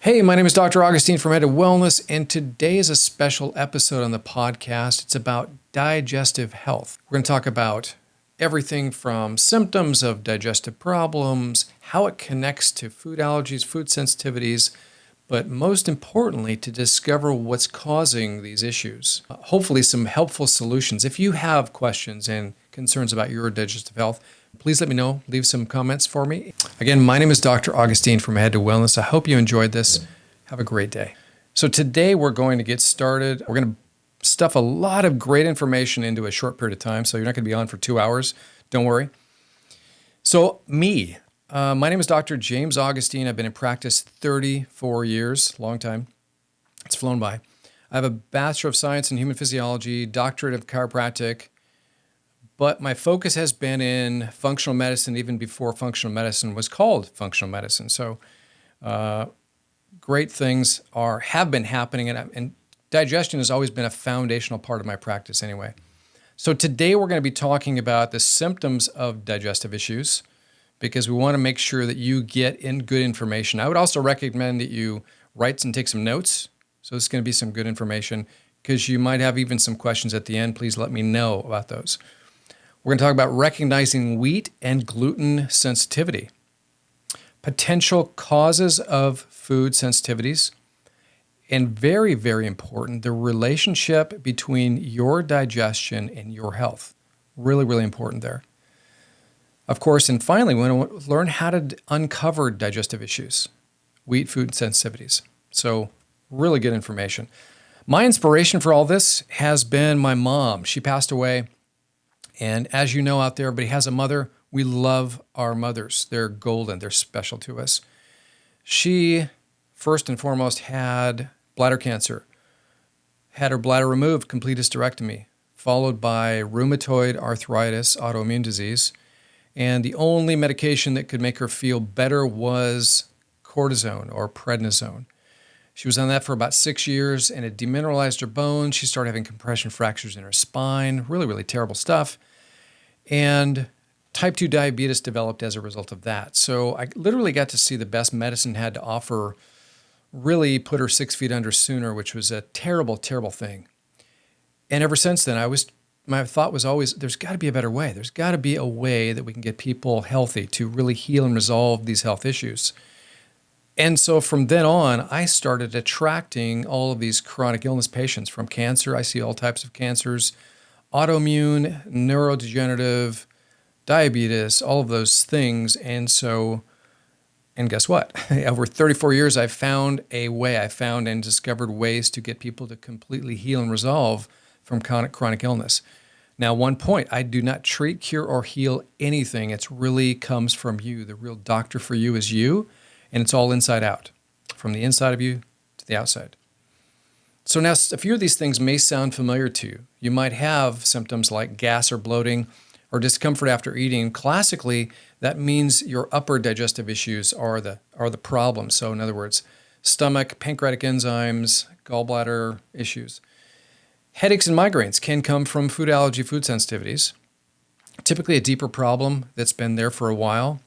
Hey, my name is Dr. Augustine from Head to Wellness, and today is a special episode on the podcast. It's about digestive health. We're going to talk about everything from symptoms of digestive problems, how it connects to food allergies, food sensitivities, but most importantly, to discover what's causing these issues. Hopefully, some helpful solutions. If you have questions and concerns about your digestive health, please let me know. Leave some comments for me. Again, my name is Dr. Augustine from Head to Wellness. I hope you enjoyed this. Have a great day. So today we're going to get started. We're going to stuff a lot of great information into a short period of time, so you're not going to be on for 2 hours. Don't worry. So my name is Dr. James Augustine. I've been in practice 34 years, long time. It's flown by. I have a Bachelor of Science in Human Physiology, Doctorate of Chiropractic, but my focus has been in functional medicine even before functional medicine was called functional medicine. So great things have been happening, and digestion has always been a foundational part of my practice anyway. So today we're going to be talking about the symptoms of digestive issues because we want to make sure that you get in good information. I would also recommend that you write and take some notes. So this is going to be some good information because you might have even some questions at the end. Please let me know about those. We're going to talk about recognizing wheat and gluten sensitivity, potential causes of food sensitivities, and very, very important, the relationship between your digestion and your health. Really, really important there. Of course, and finally, we want to learn how to uncover digestive issues, wheat food sensitivities. So really good information. My inspiration for all this has been my mom. She passed away. And as you know out there, everybody has a mother. We love our mothers. They're golden. They're special to us. She, first and foremost, had bladder cancer, had her bladder removed, complete hysterectomy, followed by rheumatoid arthritis, autoimmune disease. And the only medication that could make her feel better was cortisone or prednisone. She was on that for about 6 years, and it demineralized her bones. She started having compression fractures in her spine, really, really terrible stuff. And type 2 diabetes developed as a result of that. So I literally got to see the best medicine had to offer really put her 6 feet under sooner, which was a terrible, terrible thing. And ever since then, my thought was always, there's got to be a better way. There's got to be a way that we can get people healthy to really heal and resolve these health issues. And so from then on, I started attracting all of these chronic illness patients from cancer. I see all types of cancers, autoimmune, neurodegenerative, diabetes, all of those things. And guess what? Over 34 years, I found and discovered ways to get people to completely heal and resolve from chronic illness. Now, one point, I do not treat, cure, or heal anything. It really comes from you. The real doctor for you is you. And it's all inside out, from the inside of you to the outside. So now a few of these things may sound familiar to you. You might have symptoms like gas or bloating or discomfort after eating. Classically, that means your upper digestive issues are the problem. So in other words, stomach, pancreatic enzymes, gallbladder issues. Headaches and migraines can come from food allergy, food sensitivities. Typically a deeper problem that's been there for a while.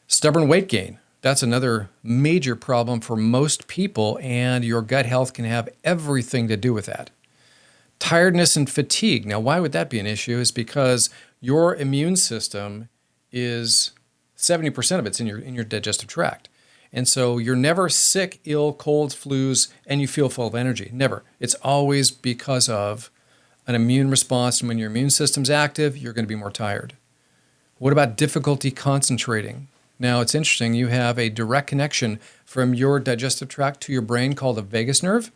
Stubborn weight gain. That's another major problem for most people, and your gut health can have everything to do with that. Tiredness and fatigue. Now, why would that be an issue? Is because your immune system is 70% of it's in your digestive tract. And so you're never sick, ill, colds, flus, and you feel full of energy. Never. It's always because of an immune response. And when your immune system's active, you're going to be more tired. What about difficulty concentrating? Now, it's interesting. You have a direct connection from your digestive tract to your brain called the vagus nerve.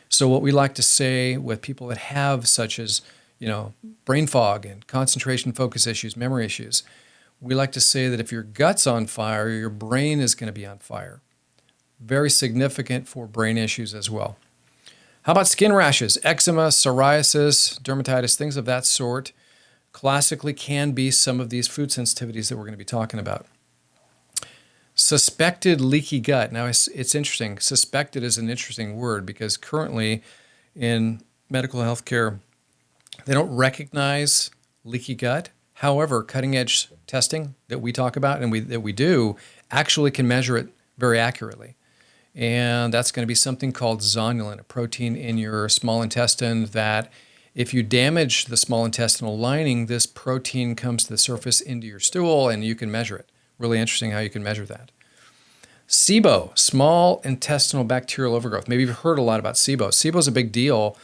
So what we like to say with people that have such as, brain fog and concentration focus issues, memory issues, we like to say that if your gut's on fire, your brain is going to be on fire. Very significant for brain issues as well. How about skin rashes, eczema, psoriasis, dermatitis, things of that sort? Classically can be some of these food sensitivities that we're going to be talking about. Suspected leaky gut. Now, it's interesting. Suspected is an interesting word because currently in medical healthcare, they don't recognize leaky gut. However, cutting-edge testing that we talk about and that we do actually can measure it very accurately. And that's going to be something called zonulin, a protein in your small intestine that if you damage the small intestinal lining, this protein comes to the surface into your stool and you can measure it. Really interesting how you can measure that. SIBO, small intestinal bacterial overgrowth. Maybe you've heard a lot about SIBO. SIBO is a big deal,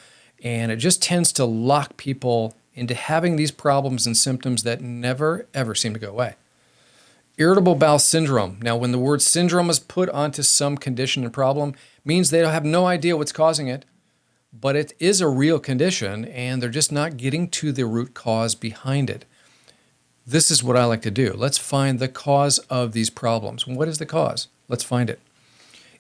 and it just tends to lock people into having these problems and symptoms that never, ever seem to go away. Irritable bowel syndrome. Now, when the word syndrome is put onto some condition and problem, means they have no idea what's causing it, but it is a real condition, and they're just not getting to the root cause behind it. This is what I like to do. Let's find the cause of these problems. What is the cause? Let's find it.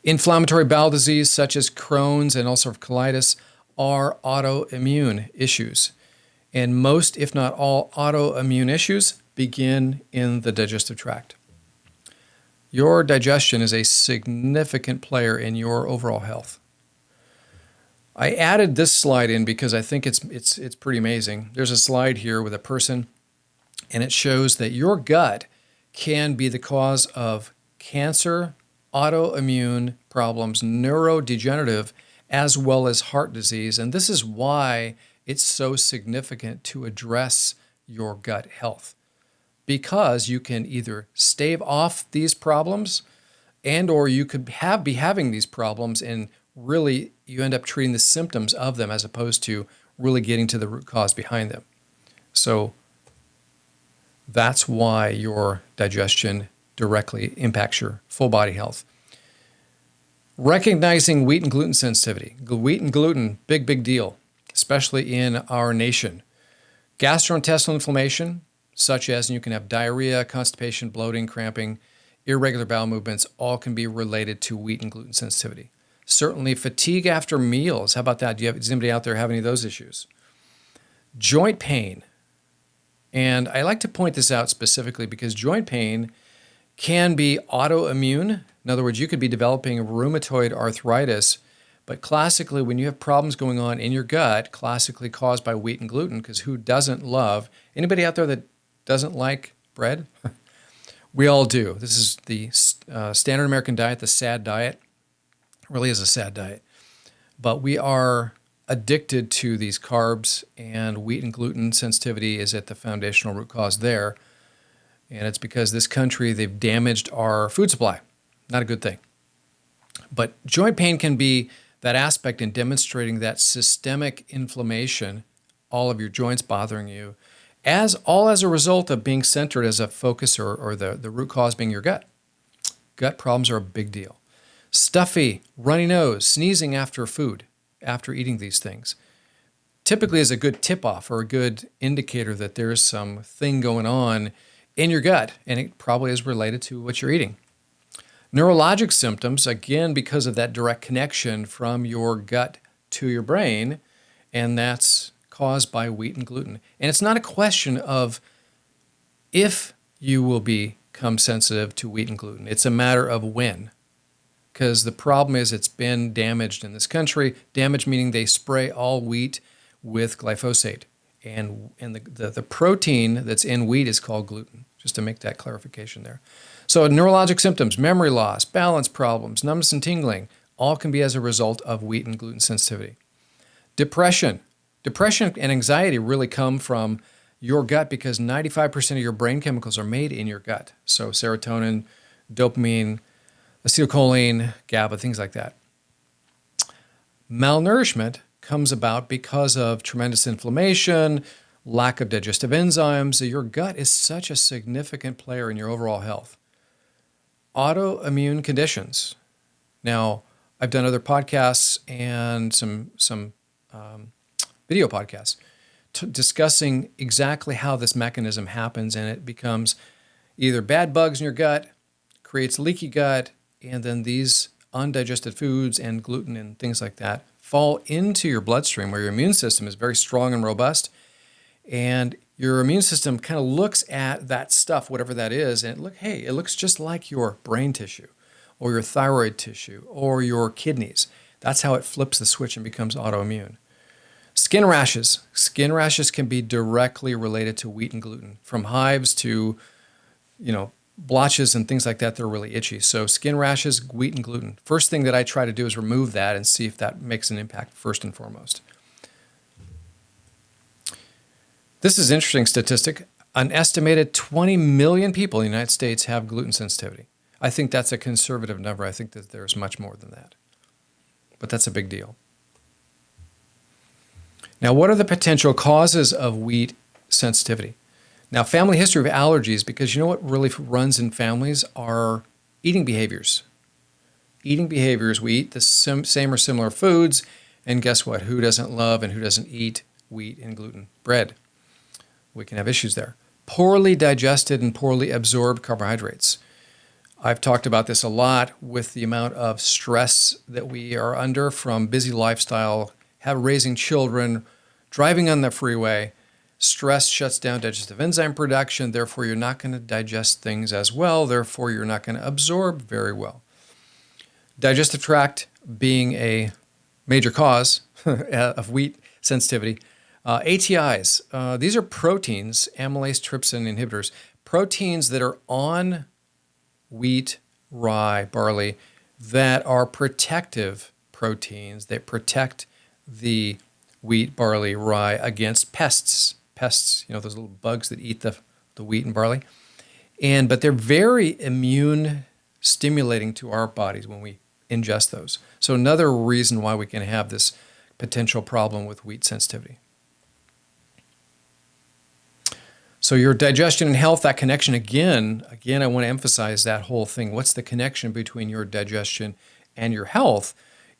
Inflammatory bowel disease, such as Crohn's and ulcerative colitis, are autoimmune issues. And most, if not all, autoimmune issues begin in the digestive tract. Your digestion is a significant player in your overall health. I added this slide in because I think it's pretty amazing. There's a slide here with a person, and it shows that your gut can be the cause of cancer, autoimmune problems, neurodegenerative, as well as heart disease. And this is why it's so significant to address your gut health, because you can either stave off these problems and or you could be having these problems and really you end up treating the symptoms of them as opposed to really getting to the root cause behind them. So that's why your digestion directly impacts your full body health. Recognizing wheat and gluten sensitivity. Wheat and gluten, big deal, especially in our nation. Gastrointestinal inflammation, such as you can have diarrhea, constipation, bloating, cramping, irregular bowel movements, all can be related to wheat and gluten sensitivity. Certainly fatigue after meals. How about that? Does anybody out there have any of those issues? Joint pain. And I like to point this out specifically because joint pain can be autoimmune. In other words, you could be developing rheumatoid arthritis, but classically, when you have problems going on in your gut, classically caused by wheat and gluten, because who doesn't love, anybody out there that doesn't like bread? We all do. This is the standard American diet, the SAD diet. It really is a sad diet. But we are addicted to these carbs, and wheat and gluten sensitivity is at the foundational root cause there. And it's because this country, they've damaged our food supply. Not a good thing. But joint pain can be that aspect in demonstrating that systemic inflammation, all of your joints bothering you, as a result of being centered as a focus or the root cause being your gut. Gut problems are a big deal. Stuffy, runny nose, sneezing after food, after eating these things, typically is a good tip-off or a good indicator that there's some thing going on in your gut, and it probably is related to what you're eating. Neurologic symptoms, again, because of that direct connection from your gut to your brain, and that's caused by wheat and gluten. And it's not a question of if you will become sensitive to wheat and gluten. It's a matter of when. Because the problem is it's been damaged in this country. Damage meaning they spray all wheat with glyphosate. And the protein that's in wheat is called gluten, just to make that clarification there. So neurologic symptoms, memory loss, balance problems, numbness and tingling, all can be as a result of wheat and gluten sensitivity. Depression. Depression and anxiety really come from your gut because 95% of your brain chemicals are made in your gut. So serotonin, dopamine, acetylcholine, GABA, things like that. Malnourishment comes about because of tremendous inflammation, lack of digestive enzymes. Your gut is such a significant player in your overall health. Autoimmune conditions. Now, I've done other podcasts and some video podcasts discussing exactly how this mechanism happens, and it becomes either bad bugs in your gut, creates leaky gut, and then these undigested foods and gluten and things like that fall into your bloodstream where your immune system is very strong and robust, and your immune system kind of looks at that stuff, whatever that is, and it looks just like your brain tissue or your thyroid tissue or your kidneys. That's how it flips the switch and becomes autoimmune. Skin rashes. Skin rashes can be directly related to wheat and gluten, from hives to, blotches and things like that, they're really itchy. So skin rashes, wheat and gluten. First thing that I try to do is remove that and see if that makes an impact first and foremost. This is an interesting statistic. An estimated 20 million people in the United States have gluten sensitivity. I think that's a conservative number. I think that there's much more than that. But that's a big deal. Now, what are the potential causes of wheat sensitivity? Now, family history of allergies, because you know what really runs in families are eating behaviors. Eating behaviors, we eat the same or similar foods, and guess what? Who doesn't love and who doesn't eat wheat and gluten bread? We can have issues there. Poorly digested and poorly absorbed carbohydrates. I've talked about this a lot with the amount of stress that we are under from busy lifestyle, raising children, driving on the freeway. Stress shuts down digestive enzyme production, therefore you're not going to digest things as well, therefore you're not going to absorb very well. Digestive tract being a major cause of wheat sensitivity. ATIs, these are proteins, amylase trypsin inhibitors, proteins that are on wheat, rye, barley, that are protective proteins that protect the wheat, barley, rye against pests. Pests, you know, those little bugs that eat the wheat and barley. But they're very immune stimulating to our bodies when we ingest those. So another reason why we can have this potential problem with wheat sensitivity. So your digestion and health, that connection again, I want to emphasize that whole thing. What's the connection between your digestion and your health?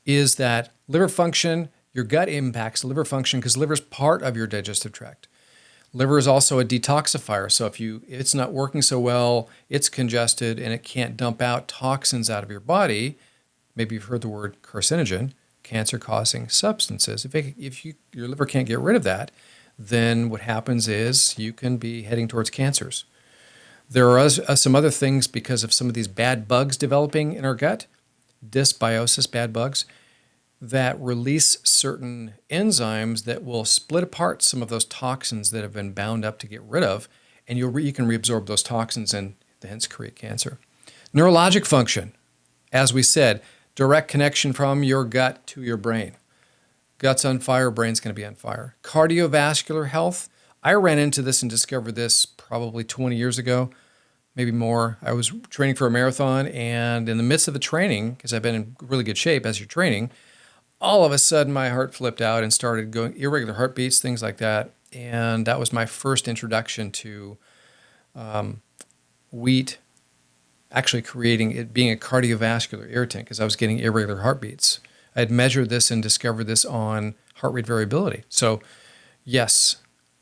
Is that liver function, your gut impacts liver function because liver is part of your digestive tract. Liver is also a detoxifier. So if it's not working so well, it's congested and it can't dump out toxins out of your body. Maybe you've heard the word carcinogen, cancer-causing substances. If your liver can't get rid of that, then what happens is you can be heading towards cancers. There are some other things because of some of these bad bugs developing in our gut, dysbiosis, bad bugs, that release certain enzymes that will split apart some of those toxins that have been bound up to get rid of, and you can reabsorb those toxins and hence create cancer. Neurologic function, as we said, direct connection from your gut to your brain. Gut's on fire, brain's going to be on fire. Cardiovascular health, I ran into this and discovered this probably 20 years ago, maybe more. I was training for a marathon, and in the midst of the training, because I've been in really good shape as you're training, all of a sudden my heart flipped out and started going irregular heartbeats, things like that. And that was my first introduction to wheat actually creating it being a cardiovascular irritant because I was getting irregular heartbeats. I had measured this and discovered this on heart rate variability. So yes,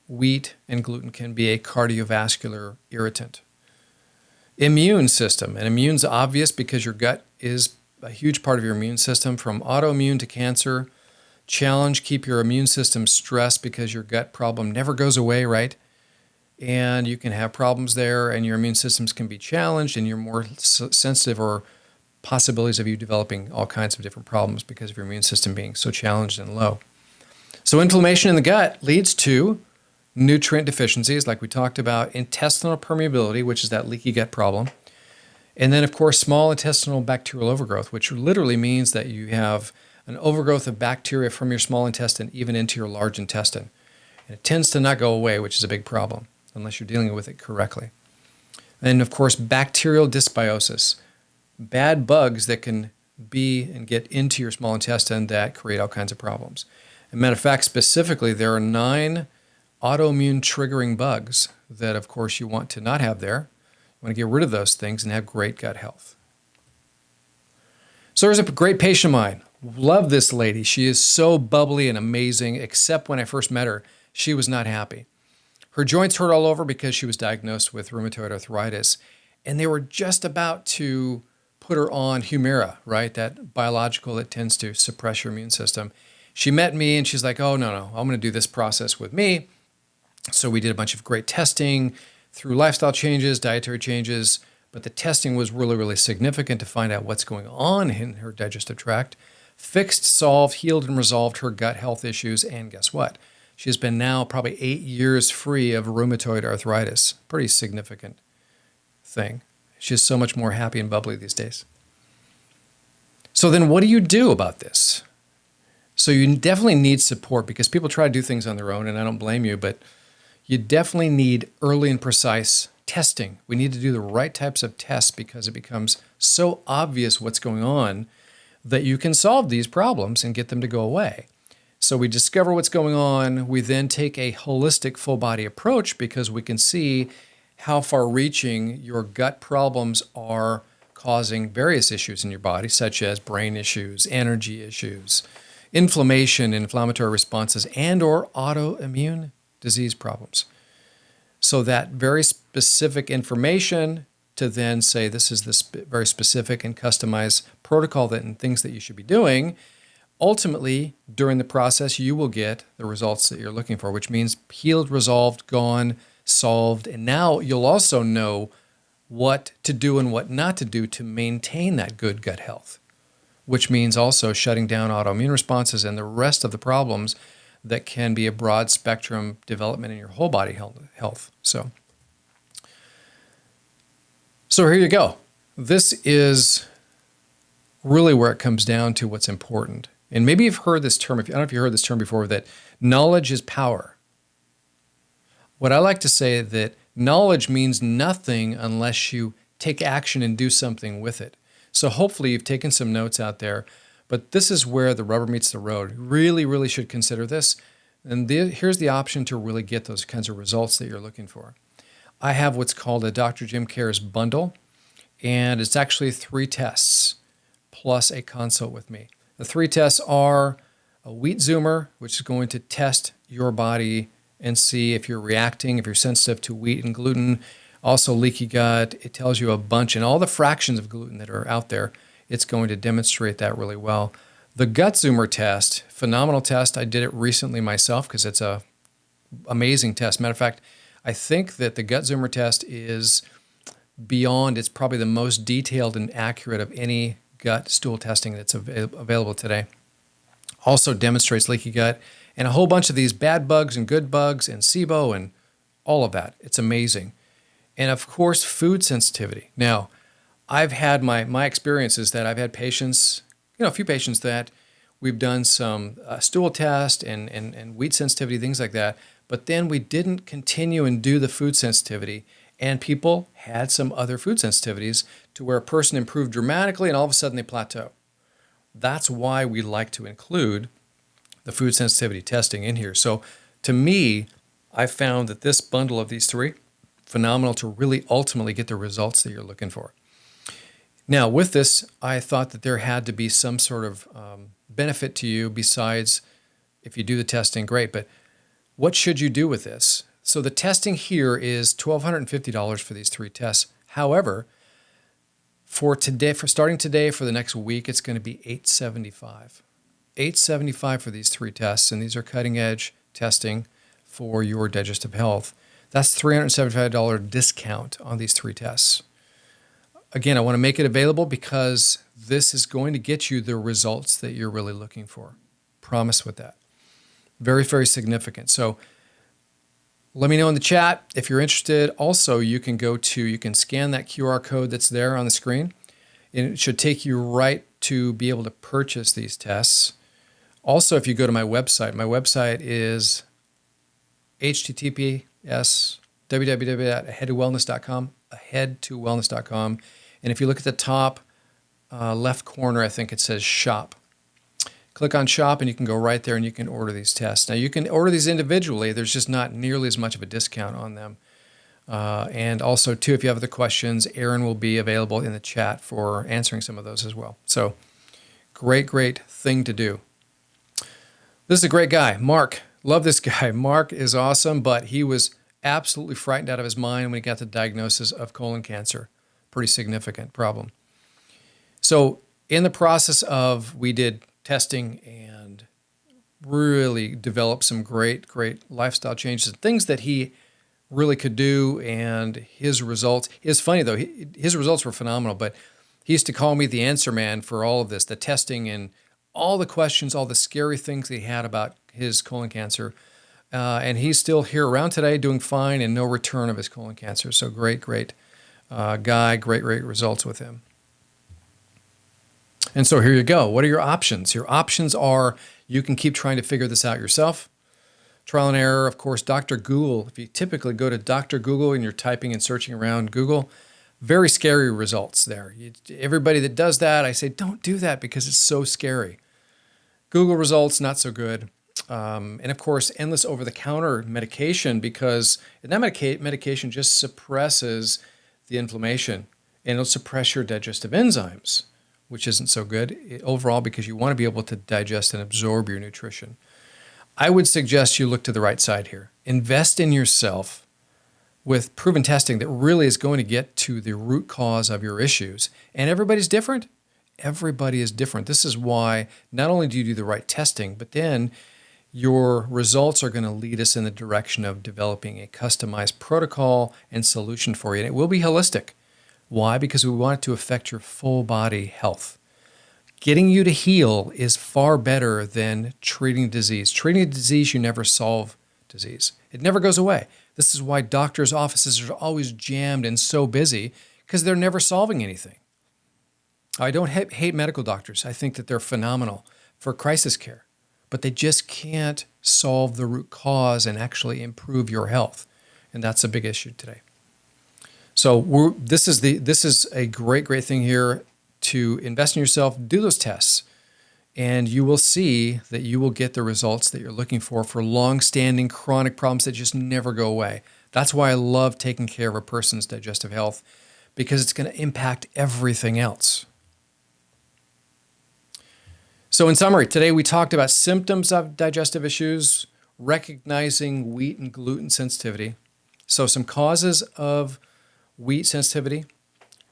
wheat and gluten can be a cardiovascular irritant. Immune system. And immune's obvious because your gut is a huge part of your immune system, from autoimmune to cancer. Challenge, keep your immune system stressed because your gut problem never goes away, right? And you can have problems there and your immune systems can be challenged and you're more sensitive or possibilities of you developing all kinds of different problems because of your immune system being so challenged and low. So inflammation in the gut leads to nutrient deficiencies, like we talked about, intestinal permeability, which is that leaky gut problem. And then, of course, small intestinal bacterial overgrowth, which literally means that you have an overgrowth of bacteria from your small intestine even into your large intestine. And it tends to not go away, which is a big problem, unless you're dealing with it correctly. And, of course, bacterial dysbiosis, bad bugs that can be and get into your small intestine that create all kinds of problems. As a matter of fact, specifically, there are 9 autoimmune triggering bugs that, of course, you want to not have there. You want to get rid of those things and have great gut health. So there's a great patient of mine. Love this lady. She is so bubbly and amazing, except when I first met her, she was not happy. Her joints hurt all over because she was diagnosed with rheumatoid arthritis, and they were just about to put her on Humira, right? That biological that tends to suppress your immune system. She met me and she's like, oh, no, I'm going to do this process with me. So we did a bunch of great testing through lifestyle changes, dietary changes, but the testing was really, really significant to find out what's going on in her digestive tract. Fixed, solved, healed, and resolved her gut health issues, and guess what? She has been now probably 8 years free of rheumatoid arthritis. Pretty significant thing. She's so much more happy and bubbly these days. So then what do you do about this? So you definitely need support, because people try to do things on their own, and I don't blame you, but you definitely need early and precise testing. We need to do the right types of tests, because it becomes so obvious what's going on that you can solve these problems and get them to go away. So we discover what's going on. We then take a holistic full body approach, because we can see how far reaching your gut problems are causing various issues in your body, such as brain issues, energy issues, inflammation, inflammatory responses, and or autoimmune disease problems. So that very specific information to then say this is this very specific and customized protocol and things that you should be doing. Ultimately, during the process, you will get the results that you're looking for, which means healed, resolved, gone, solved. And now you'll also know what to do and what not to do to maintain that good gut health, which means also shutting down autoimmune responses and the rest of the problems that can be a broad spectrum development in your whole body health. So here you go. This is really where it comes down to what's important. And maybe you've heard this term, I don't know if you heard this term before, that knowledge is power. What I like to say is that knowledge means nothing unless you take action and do something with it. So hopefully you've taken some notes out there, but this is where the rubber meets the road. You really, really should consider this. And here's the option to really get those kinds of results that you're looking for. I have what's called a Dr. Jim Cares bundle, and it's actually 3 tests plus a consult with me. The 3 tests are a wheat zoomer, which is going to test your body and see if you're reacting, if you're sensitive to wheat and gluten. Also leaky gut, it tells you a bunch, and all the fractions of gluten that are out there, it's going to demonstrate that really well. The gut zoomer test, phenomenal test. I did it recently myself because it's a amazing test. Matter of fact, I think that the gut zoomer test is beyond, it's probably the most detailed and accurate of any gut stool testing that's available today. Also demonstrates leaky gut and a whole bunch of these bad bugs and good bugs and SIBO and all of that. It's amazing. And of course, food sensitivity. Now, I've had my experiences that I've had patients, a few patients that we've done some stool test and wheat sensitivity, things like that. But then we didn't continue and do the food sensitivity, and people had some other food sensitivities to where a person improved dramatically and all of a sudden they plateau. That's why we like to include the food sensitivity testing in here. So to me, I found that this bundle of these 3, phenomenal to really ultimately get the results that you're looking for. Now, with this, I thought that there had to be some sort of benefit to you besides if you do the testing, great, but what should you do with this? So the testing here is $1,250 for these 3 tests. However, for starting today, for the next week, it's going to be $875. $875 for these 3 tests, and these are cutting edge testing for your digestive health. That's $375 discount on these 3 tests. Again, I want to make it available because this is going to get you the results that you're really looking for. Promise with that. Very, very significant. So let me know in the chat if you're interested. Also, you can scan that QR code that's there on the screen, and it should take you right to be able to purchase these tests. Also, if you go to my website is https://www.aheadtowellness.com, aheadtowellness.com. And if you look at the top left corner, I think it says shop. Click on shop and you can go right there and you can order these tests. Now you can order these individually. There's just not nearly as much of a discount on them. And also too, if you have other questions, Aaron will be available in the chat for answering some of those as well. So great thing to do. This is a great guy, Mark. Love this guy. Mark is awesome, but he was absolutely frightened out of his mind when he got the diagnosis of colon cancer. Pretty significant problem. So in the process of, we did testing and really developed some great lifestyle changes and things that he really could do, and his results, it's funny though, his results were phenomenal, but he used to call me the answer man for all of this, the testing and all the questions, all the scary things that he had about his colon cancer. And he's still here around today doing fine and no return of his colon cancer. So great guy, great results with him. And so here you go. What are your options? Your options are you can keep trying to figure this out yourself. Trial and error, of course, Dr. Google. If you typically go to Dr. Google and you're typing and searching around Google, very scary results there. Everybody that does that, I say, don't do that because it's so scary. Google results, not so good. And of course, endless over-the-counter medication because that medication just suppresses the inflammation and it'll suppress your digestive enzymes, which isn't so good overall because you want to be able to digest and absorb your nutrition. I would suggest you look to the right side here. Invest in yourself with proven testing that really is going to get to the root cause of your issues. And everybody's different. Everybody is different. This is why not only do you do the right testing, but then your results are going to lead us in the direction of developing a customized protocol and solution for you. And it will be holistic. Why? Because we want it to affect your full body health. Getting you to heal is far better than treating disease. Treating a disease, you never solve disease. It never goes away. This is why doctors' offices are always jammed and so busy because they're never solving anything. I don't hate medical doctors. I think that they're phenomenal for crisis care, but they just can't solve the root cause and actually improve your health. And that's a big issue today. So this is a great thing here to invest in yourself, do those tests, and you will see that you will get the results that you're looking for long-standing chronic problems that just never go away. That's why I love taking care of a person's digestive health because it's going to impact everything else. So in summary, today we talked about symptoms of digestive issues, recognizing wheat and gluten sensitivity. So some causes of wheat sensitivity,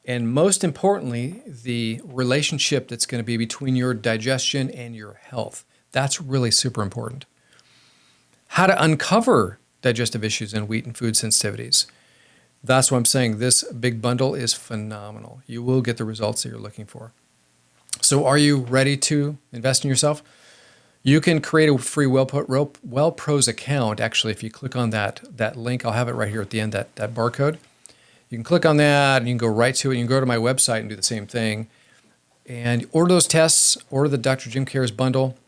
and most importantly, the relationship that's going to be between your digestion and your health. That's really super important. How to uncover digestive issues in wheat and food sensitivities. That's why I'm saying this big bundle is phenomenal. You will get the results that you're looking for. So are you ready to invest in yourself? You can create a free WellPros account. Actually, if you click on that link, I'll have it right here at the end, that barcode. You can click on that and you can go right to it. You can go to my website and do the same thing. And order those tests, order the Dr. Jim Cares bundle,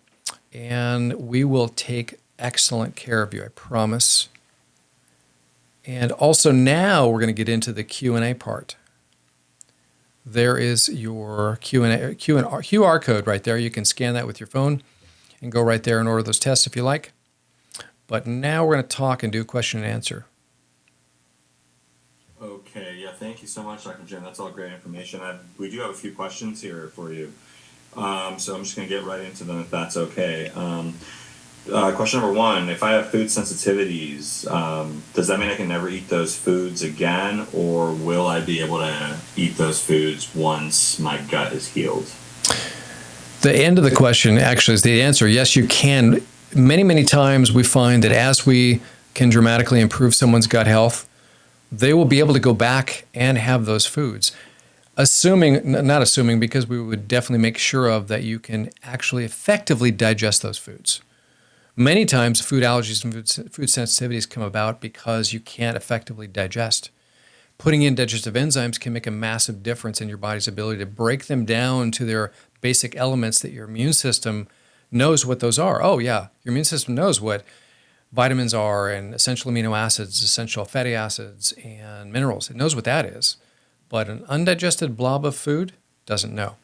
and we will take excellent care of you, I promise. And also now we're going to get into the Q&A part. There is your QR code right there. You can scan that with your phone and go right there and order those tests if you like. But now we're going to talk and do question and answer. Okay, yeah, thank you so much, Dr. Jim. That's all great information. We do have a few questions here for you. So I'm just going to get right into them if that's okay. Question number one, if I have food sensitivities, does that mean I can never eat those foods again, or will I be able to eat those foods once my gut is healed? The end of the question actually is the answer. Yes, you can. Many times we find that as we can dramatically improve someone's gut health, they will be able to go back and have those foods. Not assuming, because we would definitely make sure of that you can actually effectively digest those foods. Many times food allergies and food sensitivities come about because you can't effectively digest. Putting in digestive enzymes can make a massive difference in your body's ability to break them down to their basic elements that your immune system knows what those are. Oh yeah, your immune system knows what vitamins are and essential amino acids, essential fatty acids, and minerals. It knows what that is. But an undigested blob of food doesn't know.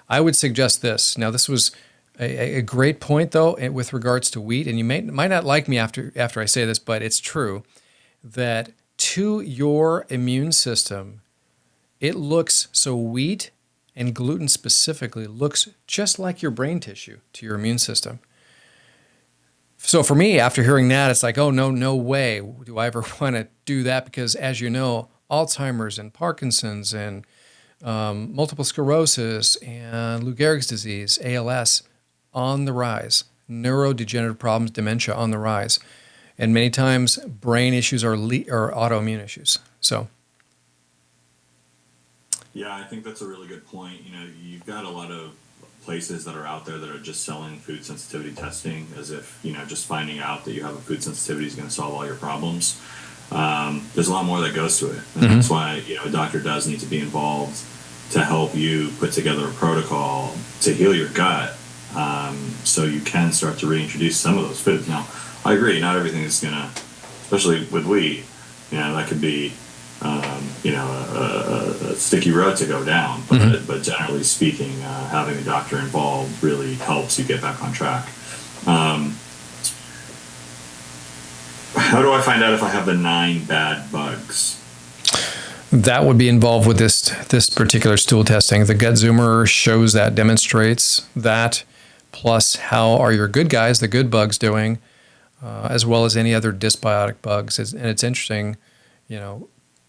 I would suggest this. Now, this was a great point, though, with regards to wheat. And you might not like me after I say this, but it's true that to your immune system, it looks, so wheat and gluten specifically looks just like your brain tissue to your immune system. So for me, after hearing that, it's like, oh, no way do I ever want to do that, because as you know, Alzheimer's and Parkinson's and multiple sclerosis and Lou Gehrig's disease, ALS, on the rise. Neurodegenerative problems, dementia on the rise. And many times brain issues are autoimmune issues. So. Yeah, I think that's a really good point. You know, you've got a lot of places that are out there that are just selling food sensitivity testing as if, you know, just finding out that you have a food sensitivity is going to solve all your problems. there's a lot more that goes to it. And that's why, a doctor does need to be involved to help you put together a protocol to heal your gut, so you can start to reintroduce some of those foods. Now, I agree, not everything is going to, especially with wheat, that could be, a sticky road to go down. But generally speaking, having a doctor involved really helps you get back on track. How do I find out if I have the 9 bad bugs? That would be involved with this particular stool testing. The gut zoomer shows that, demonstrates that, plus how are your good guys, the good bugs, doing, as well as any other dysbiotic bugs. And it's interesting,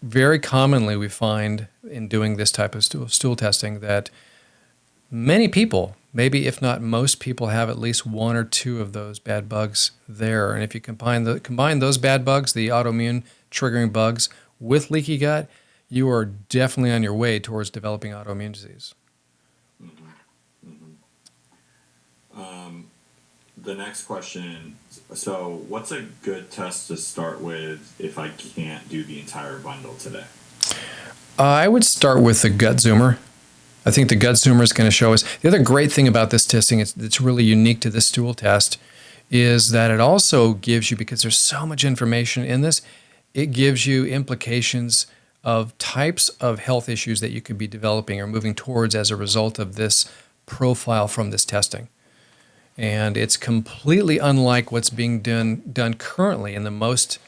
very commonly we find in doing this type of stool testing that many people, maybe if not most people, have at least 1 or 2 of those bad bugs there. And if you combine those bad bugs, the autoimmune triggering bugs, with leaky gut, you are definitely on your way towards developing autoimmune disease. The next question, so what's a good test to start with if I can't do the entire bundle today? I would start with the gut zoomer. I think the gut zoomer is going to show us. The other great thing about this testing, it's really unique to this stool test, is that it also gives you, because there's so much information in this, it gives you implications of types of health issues that you could be developing or moving towards as a result of this profile from this testing. And it's completely unlike what's being done currently in the most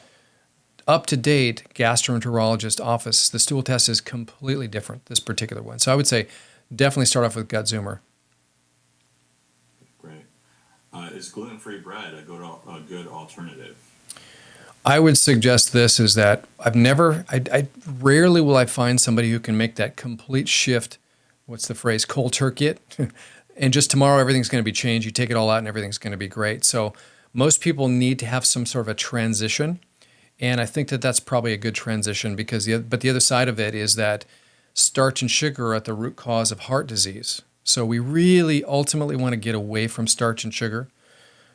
up-to-date gastroenterologist office. The stool test is completely different, this particular one. So I would say definitely start off with gut zoomer. Great. Is gluten-free bread a good alternative? I would suggest this is that I rarely will I find somebody who can make that complete shift. What's the phrase? Cold turkey it. And just tomorrow, everything's going to be changed. You take it all out and everything's going to be great. So most people need to have some sort of a transition. And I think that that's probably a good transition because the other side of it is that starch and sugar are at the root cause of heart disease. So we really ultimately want to get away from starch and sugar.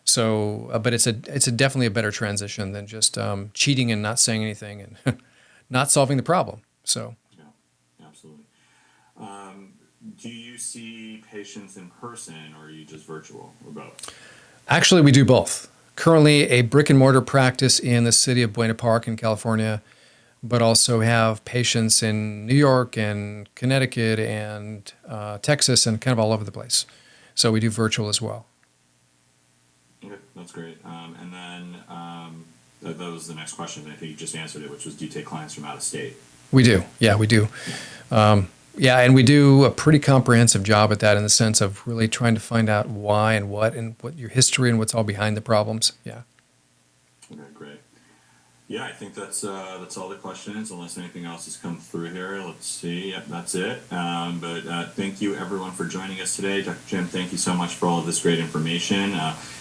So, but it's definitely a better transition than just cheating and not saying anything and not solving the problem. So, yeah, absolutely. Do you see patients in person or are you just virtual or both? Actually, we do both. Currently, a brick and mortar practice in the city of Buena Park in California, but also have patients in New York and Connecticut and Texas and kind of all over the place. So we do virtual as well. Okay, that's great. And then that was the next question. I think you just answered it, which was, do you take clients from out of state? We do. Yeah, we do. Yeah, and we do a pretty comprehensive job at that in the sense of really trying to find out why and what your history and what's all behind the problems. Yeah. Okay, great. Yeah, I think that's all the questions, unless anything else has come through here. Let's see. Yep, that's it. But thank you, everyone, for joining us today. Dr. Jim, thank you so much for all of this great information.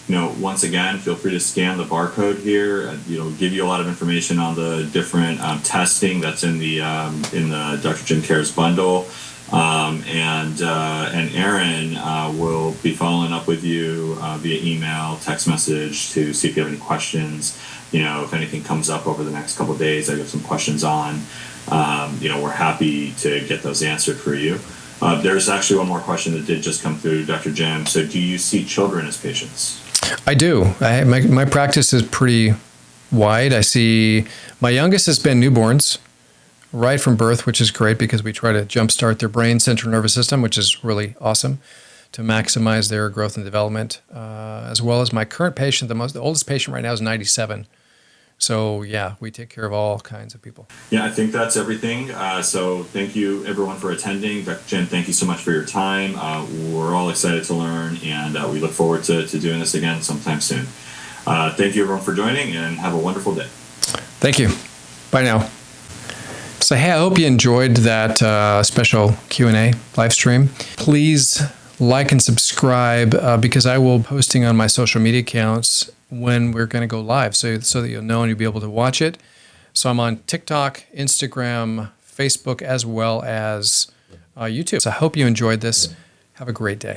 Once again, feel free to scan the barcode here. Give you a lot of information on the different testing that's in the Dr. Jim Cares bundle. And Aaron will be following up with you via email, text message to see if you have any questions. If anything comes up over the next couple of days, I have some questions on. We're happy to get those answered for you. There's actually one more question that did just come through, Dr. Jim. So, do you see children as patients? I do. My practice is pretty wide. I see my youngest has been newborns right from birth, which is great because we try to jumpstart their brain, central nervous system, which is really awesome to maximize their growth and development, as well as my current patient. The oldest patient right now is 97. So yeah, we take care of all kinds of people. Yeah, I think that's everything. So thank you everyone for attending. Dr. Jim, thank you so much for your time. We're all excited to learn and we look forward to doing this again sometime soon. Thank you everyone for joining and have a wonderful day. Thank you. Bye now. So hey, I hope you enjoyed that special Q&A live stream. Please like and subscribe because I will be posting on my social media accounts when we're going to go live so that you'll know and you'll be able to watch it. So I'm on TikTok, Instagram, Facebook, as well as YouTube. So I hope you enjoyed this. Have a great day.